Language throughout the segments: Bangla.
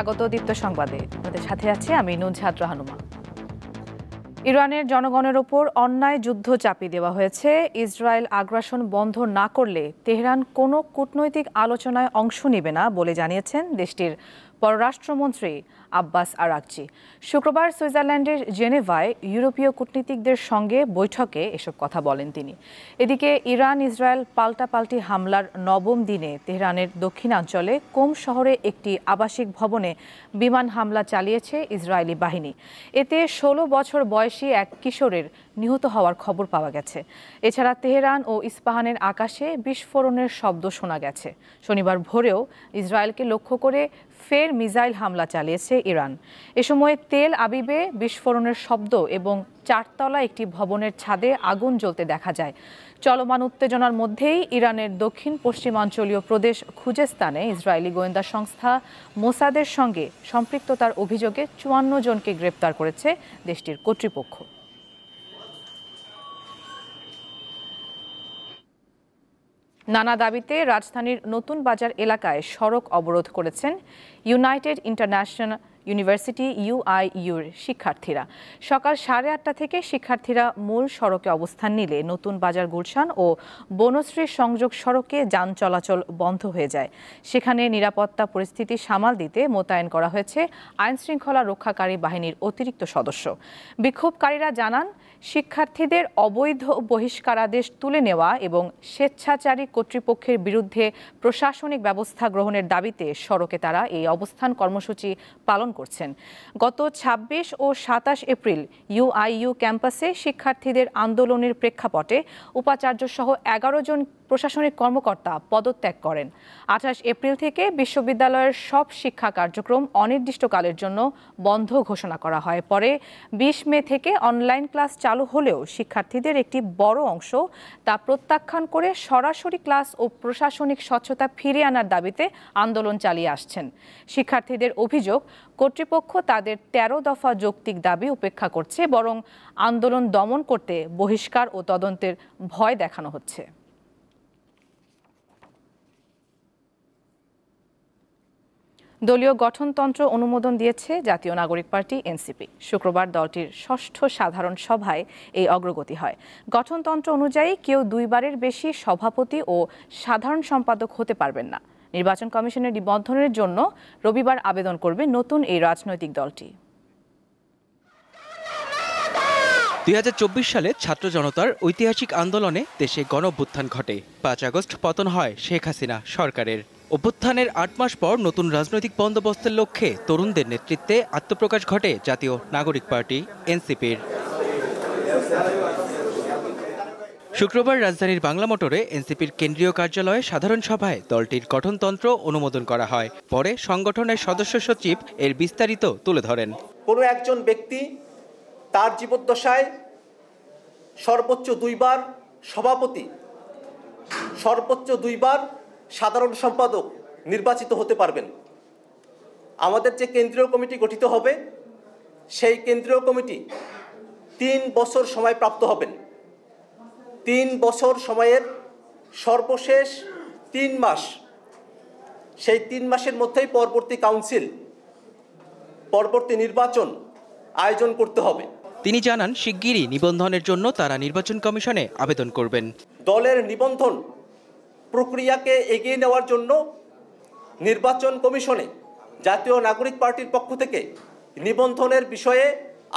স্বাগত দীপ্ত সংবাদে। আপনাদের সাথে আছি আমি নুনছাদ রাহানুমা। ইরানের জনগণের ওপর অন্যায় যুদ্ধ চাপিয়ে দেওয়া হয়েছে। ইসরায়েল আগ্রাসন বন্ধ না করলে তেহরান কোনো কূটনৈতিক আলোচনায় অংশ নেবে না বলে জানিয়েছেন দেশটির পররাষ্ট্রমন্ত্রী আব্বাস আরাকচি। শুক্রবার সুইজারল্যান্ডের জেনেভায় ইউরোপীয় কূটনীতিকদের সঙ্গে বৈঠকে এসব কথা বলেন তিনি। এদিকে ইরান ইসরায়েল পাল্টাপাল্টি হামলার নবম দিনে তেহরানের দক্ষিণাঞ্চলে কোম শহরে একটি আবাসিক ভবনে বিমান হামলা চালিয়েছে ইসরায়েলি বাহিনী। এতে ১৬ বছর বয়সী এক কিশোরের নিহত হওয়ার খবর পাওয়া গেছে। এছাড়া তেহরান ও ইস্পাহানের আকাশে বিস্ফোরণের শব্দ শোনা গেছে। শনিবার ভোরেও ইসরায়েলকে লক্ষ্য করে ফের মিসাইল হামলা চালিয়েছে ইরান। এ সময় তেল আবিবে বিস্ফোরণের শব্দ এবং চারতলা একটি ভবনের ছাদে আগুন জ্বলতে দেখা যায়। চলমান উত্তেজনার মধ্যেই ইরানের দক্ষিণ পশ্চিমাঞ্চলীয় প্রদেশ খুজেস্তানে ইসরায়েলি গোয়েন্দা সংস্থা মোসাদের সঙ্গে সম্পৃক্ততার অভিযোগে ৫৪ জনকে গ্রেপ্তার করেছে দেশটির কর্তৃপক্ষ। নানা দাবিতে রাজধানীর নতুন বাজার এলাকায় সড়ক অবরোধ করেছেন ইউনাইটেড ইন্টারন্যাশনাল ইউনিভার্সিটি ইউআইইউর শিক্ষার্থীরা। সকাল 8:30 থেকে শিক্ষার্থীরা মূল সড়কে অবস্থান নিলে নতুন বাজার গুলশান ও বনশ্রী সংযোগ সড়কে যান চলাচল বন্ধ হয়ে যায়। সেখানে নিরাপত্তা পরিস্থিতি সামাল দিতে মোতায়েন করা হয়েছে আইনশৃঙ্খলা রক্ষাকারী বাহিনীর অতিরিক্ত সদস্য। বিক্ষোভকারীরা জানান, শিক্ষার্থীদের অবৈধ বহিষ্কারাদেশ তুলে নেওয়া এবং স্বেচ্ছাচারী কর্তৃপক্ষের বিরুদ্ধে প্রশাসনিক ব্যবস্থা গ্রহণের দাবিতে সড়কে তারা এই অবস্থান কর্মসূচি পালন করছেন। গত ২৬ ও ২৭ এপ্রিল ইউআইইউ ক্যাম্পাসে শিক্ষার্থীদের আন্দোলনের প্রেক্ষাপটে উপাচার্য সহ ১১ জন প্রশাসনিক কর্মকর্তা পদত্যাগ করেন। ২৮ এপ্রিল থেকে বিশ্ববিদ্যালয়ের সব শিক্ষা কার্যক্রম অনির্দিষ্টকালের জন্য বন্ধ ঘোষণা করা হয়। পরে ২০ মে থেকে অনলাইন ক্লাস চালু হলেও শিক্ষার্থীদের একটি বড় অংশ তা প্রত্যাখ্যান করে সরাসরি ক্লাস ও প্রশাসনিক স্বচ্ছতা ফিরিয়ে আনার দাবিতে আন্দোলন চালিয়ে আসছেন। শিক্ষার্থীদের অভিযোগ, কর্তৃপক্ষ তাদের ১৩ দফা যৌক্তিক দাবি উপেক্ষা করছে, বরং আন্দোলন দমন করতে বহিষ্কার ও তদন্তের ভয় দেখানো হচ্ছে। দলীয় গঠনতন্ত্র অনুমোদন দিয়েছে জাতীয় নাগরিক পার্টি এনসিপি। শুক্রবার দলটির ৬ষ্ঠ সাধারণ সভায় এই অগ্রগতি হয়। গঠনতন্ত্র অনুযায়ী কেউ ২ বারের বেশি সভাপতি ও সাধারণ সম্পাদক হতে পারবেন না। নির্বাচন কমিশনের নিবন্ধনের জন্য রবিবার আবেদন করবে নতুন এই রাজনৈতিক দলটি। ২০২৪ সালে ছাত্র জনতার ঐতিহাসিক আন্দোলনে দেশে গণঅভ্যুত্থান ঘটে। ৫ আগস্ট পতন হয় শেখ হাসিনা সরকারের। অভ্যুত্থানের ৮ মাস পর নতুন রাজনৈতিক বন্দোবস্তের লক্ষ্যে তরুণদের নেতৃত্বে আত্মপ্রকাশ ঘটে জাতীয় নাগরিক পার্টি এনসিপির। শুক্রবার রাজধানীর বাংলা মোটরে এনসিপির কেন্দ্রীয় কার্যালয়ে সাধারণ সভায় দলটির গঠনতন্ত্র অনুমোদন করা হয়। পরে সংগঠনের সদস্য সচিব এর বিস্তারিত তুলে ধরেন। কোনো একজন ব্যক্তি তার জীবদ্দশায় সর্বোচ্চ 2 বার সভাপতি, সর্বোচ্চ 2 বার সাধারণ সম্পাদক নির্বাচিত হতে পারবেন। আমাদের যে কেন্দ্রীয় কমিটি গঠিত হবে, সেই কেন্দ্রীয় কমিটি 3 বছর সময় প্রাপ্ত হবেন। 3 বছর সময়ের সর্বশেষ 3 মাস, সেই 3 মাসের মধ্যেই পরবর্তী কাউন্সিল, পরবর্তী নির্বাচন আয়োজন করতে হবে। তিনি জানান, শিগগিরই নিবন্ধনের জন্য তারা নির্বাচন কমিশনে আবেদন করবেন। দলের নিবন্ধন প্রক্রিয়াকে এগিয়ে নেওয়ার জন্য নির্বাচন কমিশনে জাতীয় নাগরিক পার্টির পক্ষ থেকে নিবন্ধনের বিষয়ে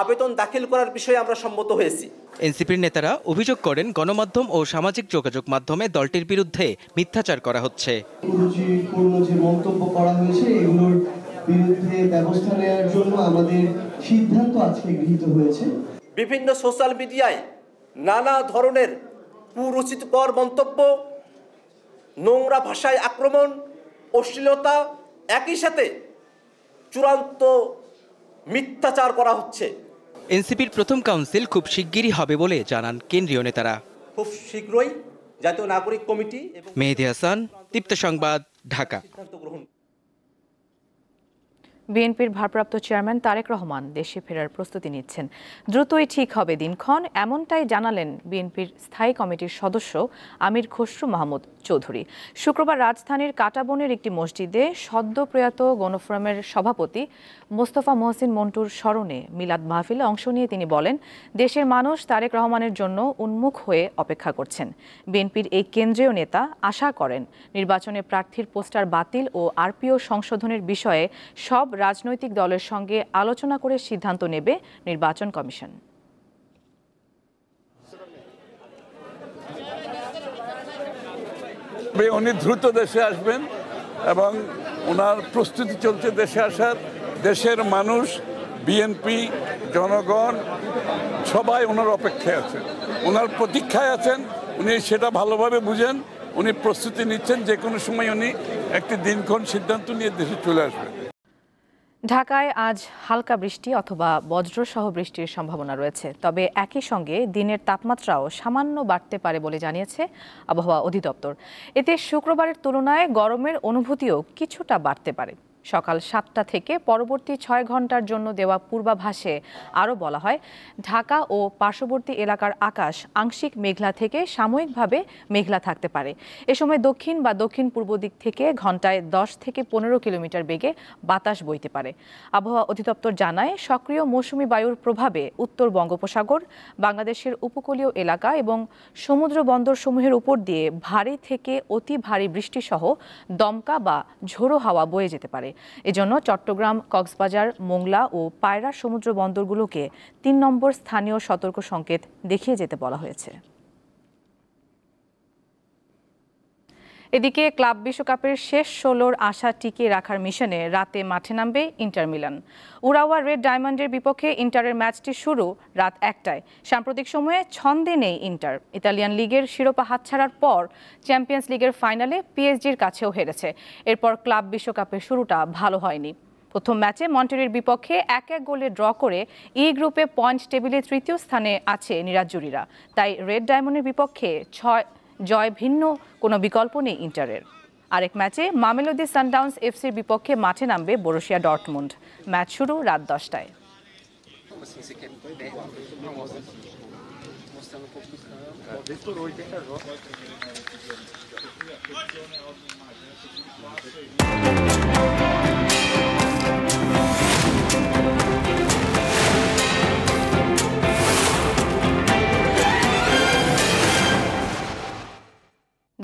আবেদন দাখিল করার বিষয়ে আমরা সম্মত হয়েছি। এনসিপির নেতারা অভিযোগ করেন, গণমাধ্যম ও সামাজিক যোগাযোগ মাধ্যমে দলটির বিরুদ্ধে মিথ্যাচার করা হচ্ছে। যে মন্তব্য করা হয়েছে, এগুলোর বিরুদ্ধে ব্যবস্থা নেওয়ার জন্য আমাদের সিদ্ধান্ত আজকে গৃহীত হয়েছে। বিভিন্ন সোশ্যাল মিডিয়ায় নানা ধরনের কুরুচিকর মন্তব্য, নোংরা ভাষায় আক্রমণ, অশ্লীলতা, একই সাথে চূড়ান্ত মিথ্যাচার করা হচ্ছে। এনসিপির প্রথম কাউন্সিল খুব শিগগিরই হবে বলে জানান কেন্দ্রীয় নেতারা। খুব শীঘ্রই জাতীয় নাগরিক কমিটি মেহেদী হাসান, দীপ্ত সংবাদ, ঢাকা। বিএনপির ভারপ্রাপ্ত চেয়ারম্যান তারেক রহমান দেশে ফেরার প্রস্তুতি নিচ্ছেন। দ্রুতই ঠিক হবে দিনক্ষণ, এমনটাই জানালেন বিএনপির স্থায়ী কমিটির সদস্য আমির খসরু মাহমুদ চৌধুরী। শুক্রবার রাজধানীর কাটাবনের একটি মসজিদে সদ্য প্রয়াত গণফোরামের সভাপতি মোস্তফা মহসিন মন্টুর স্মরণে মিলাদ মাহফিলে অংশ নিয়ে তিনি বলেন, দেশের মানুষ তারেক রহমানের জন্য উন্মুখ হয়ে অপেক্ষা করছেন। বিএনপির এই কেন্দ্রীয় নেতা আশা করেন নির্বাচনে প্রার্থীর পোস্টার বাতিল ও আরপিও সংশোধনের বিষয়ে সব রাজনৈতিক দলের সঙ্গে আলোচনা করে সিদ্ধান্ত নেবে নির্বাচন কমিশন। উনি দ্রুত দেশে আসবেন এবং ওনার প্রস্তুতি চলছে দেশে আসার। দেশের মানুষ, বিএনপি, জনগণ সবাই ওনার অপেক্ষায় আছেন, ওনার প্রতীক্ষায় আছেন। উনি সেটা ভালোভাবে বুঝেন, উনি প্রস্তুতি নিচ্ছেন, যে কোনো সময় উনি একটি দিনক্ষণ সিদ্ধান্ত নিয়ে দেশে চলে আসবেন। ঢাকায় আজ হালকা বৃষ্টি অথবা বজ্রসহ বৃষ্টির সম্ভাবনা রয়েছে, তবে একই সঙ্গে দিনের তাপমাত্রাও সামান্য বাড়তে পারে বলে জানিয়েছে আবহাওয়া অধিদপ্তর। এতে শুক্রবারের তুলনায় গরমের অনুভূতিও কিছুটা বাড়তে পারে। সকাল 7টা থেকে পরবর্তী 6 ঘন্টার জন্য দেওয়া পূর্বাভাসে আরও বলা হয়, ঢাকা ও পার্শ্ববর্তী এলাকার আকাশ আংশিক মেঘলা থেকে সাময়িকভাবে মেঘলা থাকতে পারে। এ সময় দক্ষিণ বা দক্ষিণ পূর্ব দিক থেকে ঘন্টায় 10 থেকে 15 কিলোমিটার বেগে বাতাস বইতে পারে। আবহাওয়া অধিদপ্তর জানায়, সক্রিয় মৌসুমি বায়ুর প্রভাবে উত্তর বঙ্গোপসাগর, বাংলাদেশের উপকূলীয় এলাকা এবং সমুদ্র বন্দরসমূহের উপর দিয়ে ভারী থেকে অতি ভারী বৃষ্টিসহ দমকা বা ঝোড়ো হাওয়া বয়ে যেতে পারে। এজন্য চট্টগ্রাম, কক্সবাজার, মোংলা ও পায়রা সমুদ্র বন্দরগুলোকে 3 নম্বর স্থানীয় সতর্ক সংকেত দেখিয়ে যেতে বলা হয়েছে। এদিকে ক্লাব বিশ্বকাপের শেষ 16-র আশা টিকিয়ে রাখার মিশনে রাতে মাঠে নামবে ইন্টার মিলান। উরাওয়া রেড ডায়মন্ডের বিপক্ষে ইন্টারের ম্যাচটি শুরু রাত 1টায়। সাম্প্রতিক সময়ে ছন্দে নেই ইন্টার। ইতালিয়ান লিগের শিরোপা হাতছাড়ার পর চ্যাম্পিয়ন্স লিগের ফাইনালে পিএসজির কাছেও হেরেছে। এরপর ক্লাব বিশ্বকাপের শুরুটা ভালো হয়নি। প্রথম ম্যাচে মন্টেরির বিপক্ষে 1-1 গোলে ড্র করে ই গ্রুপে পয়েন্ট টেবিলে তৃতীয় স্থানে আছে নীরাজ্জুরিরা। তাই রেড ডায়মন্ডের বিপক্ষে জয় ভিন্ন কোনো বিকল্প নেই ইন্টারের। আরেক ম্যাচে মামেলোদি সানডাউন্স এফসির বিপক্ষে মাঠে নামবে বরুশিয়া ডর্টমুন্ড। ম্যাচ শুরু রাত 10টায়।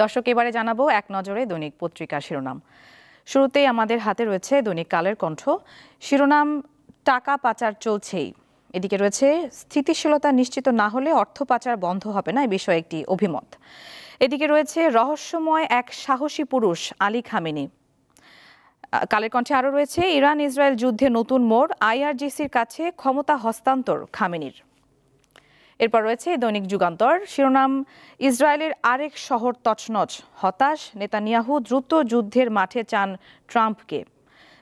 দর্শক, এবারে জানাবো এক নজরে দৈনিক পত্রিকার শিরোনাম। শুরুতেই আমাদের হাতে রয়েছে দৈনিক কালের কণ্ঠ। শিরোনাম, টাকা পাচার চলছেই। এদিকে রয়েছে, স্থিতিশীলতা নিশ্চিত না হলে অর্থ পাচার বন্ধ হবে না, এ বিষয়ে একটি অভিমত। এদিকে রয়েছে, রহস্যময় এক সাহসী পুরুষ আলী খামেনি। কালের কণ্ঠে আরও রয়েছে, ইরান ইসরায়েল যুদ্ধে নতুন মোড়, আইআরজিসির কাছে ক্ষমতা হস্তান্তর খামেনির। এরপর রয়েছে দৈনিক যুগান্তর। শিরোনাম, ইসরায়েলের আরেক শহর তছনছ, হতাশ নেতানিয়াহু, দ্রুত যুদ্ধের মাঠে চান ট্রাম্পকে।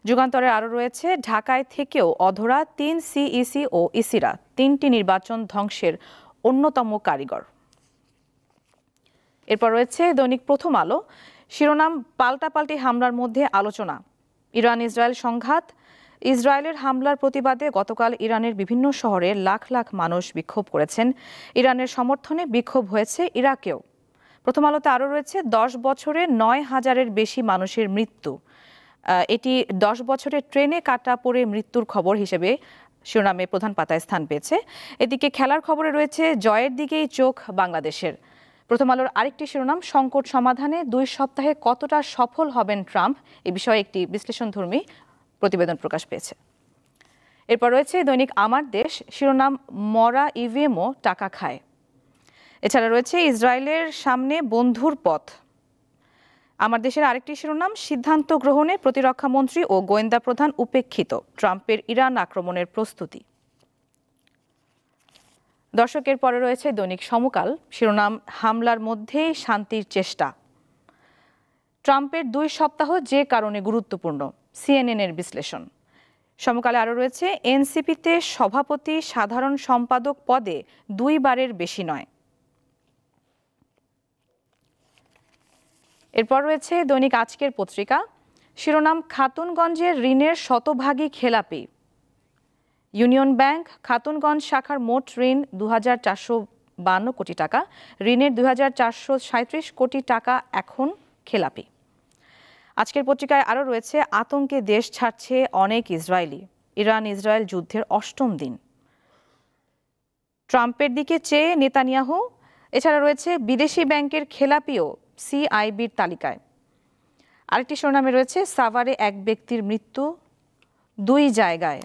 যুগান্তরে আরও রয়েছে, ঢাকায় থেকেও অধরা 3 সিইসি ও ইসিরা, 3টি নির্বাচন ধ্বংসের অন্যতম কারিগর। এরপর রয়েছে দৈনিক প্রথম আলো। শিরোনাম, পাল্টাপাল্টি হামলার মধ্যে আলোচনা, ইরান ইসরায়েল সংঘাত। ইসরায়েলের হামলার প্রতিবাদে গতকাল ইরানের বিভিন্ন শহরে লাখ লাখ মানুষ বিক্ষোভ করেছেন। ইরানের সমর্থনে বিক্ষোভ হয়েছে ইরাকেও। প্রথম আলোতে আরও রয়েছে, 10 বছরে 9,000-এর বেশি মানুষের মৃত্যু। এটি 10 বছরে ট্রেনে কাটা পড়ে মৃত্যুর খবর হিসেবে শিরোনামে প্রধান পাতায় স্থান পেয়েছে। এদিকে খেলার খবরে রয়েছে, জয়ের দিকেই চোখ বাংলাদেশের। প্রথম আলোর আরেকটি শিরোনাম, সংকট সমাধানে 2 সপ্তাহে কতটা সফল হবেন ট্রাম্প, এ বিষয়ে একটি বিশ্লেষণধর্মী প্রতিবেদন প্রকাশ পেয়েছে। এরপর রয়েছে দৈনিক আমার দেশ। শিরোনাম, মরা ইভিএমও টাকা খায়। এছাড়া রয়েছে, ইসরায়েলের সামনে বন্ধুর পথ। আমার দেশের আরেকটি শিরোনাম, সিদ্ধান্ত গ্রহণে প্রতিরক্ষা মন্ত্রী ও গোয়েন্দা প্রধান উপেক্ষিত, ট্রাম্পের ইরান আক্রমণের প্রস্তুতি। দর্শকের পরে রয়েছে দৈনিক সমকাল। শিরোনাম, হামলার মধ্যেই শান্তির চেষ্টা। ট্রাম্পের 2 সপ্তাহ যে কারণে গুরুত্বপূর্ণ, সিএনএনের বিশ্লেষণ। সমকালে আরও রয়েছে, এনসিপিতে সভাপতি সাধারণ সম্পাদক পদে 2 বারের বেশি নয়। এরপর রয়েছে দৈনিক আজকের পত্রিকা। শিরোনাম খাতুনগঞ্জের ঋণের শতভাগই খেলাপি। ইউনিয়ন ব্যাংক খাতুনগঞ্জ শাখার মোট ঋণ ২,৪৫২ কোটি টাকা। ঋণের ২,৪৩৭ কোটি টাকা এখন খেলাপি। আজকের পত্রিকায় আরও রয়েছে আতঙ্কে দেশ ছাড়ছে অনেক ইসরায়েলি। ইরান ইসরায়েল যুদ্ধের ৮ম দিন। ট্রাম্পের দিকে চেয়ে নেতানিয়াহু। এছাড়া রয়েছে বিদেশি ব্যাংকের খেলাপিও সিআইবির তালিকায়। আরেকটি শিরোনামে রয়েছে সাভারে এক ব্যক্তির মৃত্যু 2 জায়গায়।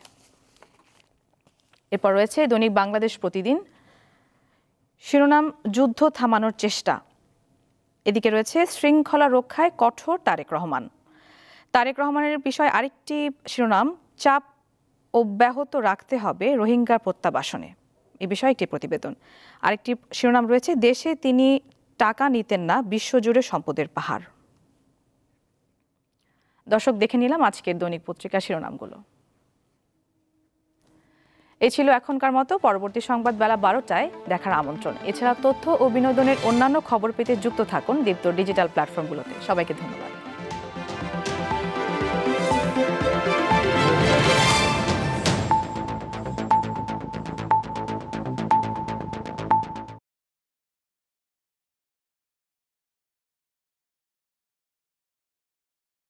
এরপর রয়েছে দৈনিক বাংলাদেশ প্রতিদিন। শিরোনাম যুদ্ধ থামানোর চেষ্টা। এদিকে রয়েছে শৃঙ্খলা রক্ষায় কঠোর তারেক রহমান। তারেক রহমানের বিষয় আরেকটি শিরোনাম চাপ অব্যাহত রাখতে হবে রোহিঙ্গা প্রত্যাবাসনে। এ বিষয়ে একটি প্রতিবেদন। আরেকটি শিরোনাম রয়েছে দেশে তিনি টাকা নিতেন না, বিশ্বজুড়ে সম্পদের পাহাড়। দর্শক, দেখে নিলাম আজকের দৈনিক পত্রিকার শিরোনামগুলো। এই ছিল এখনকার মতো। পরবর্তী সংবাদ বেলা 12টায় দেখার আমন্ত্রণ। এছাড়া তথ্য ও বিনোদনের অন্যান্য খবর পেতে যুক্ত থাকুন দীপ্ত ডিজিটাল প্ল্যাটফর্মগুলোতে। সবাইকে ধন্যবাদ।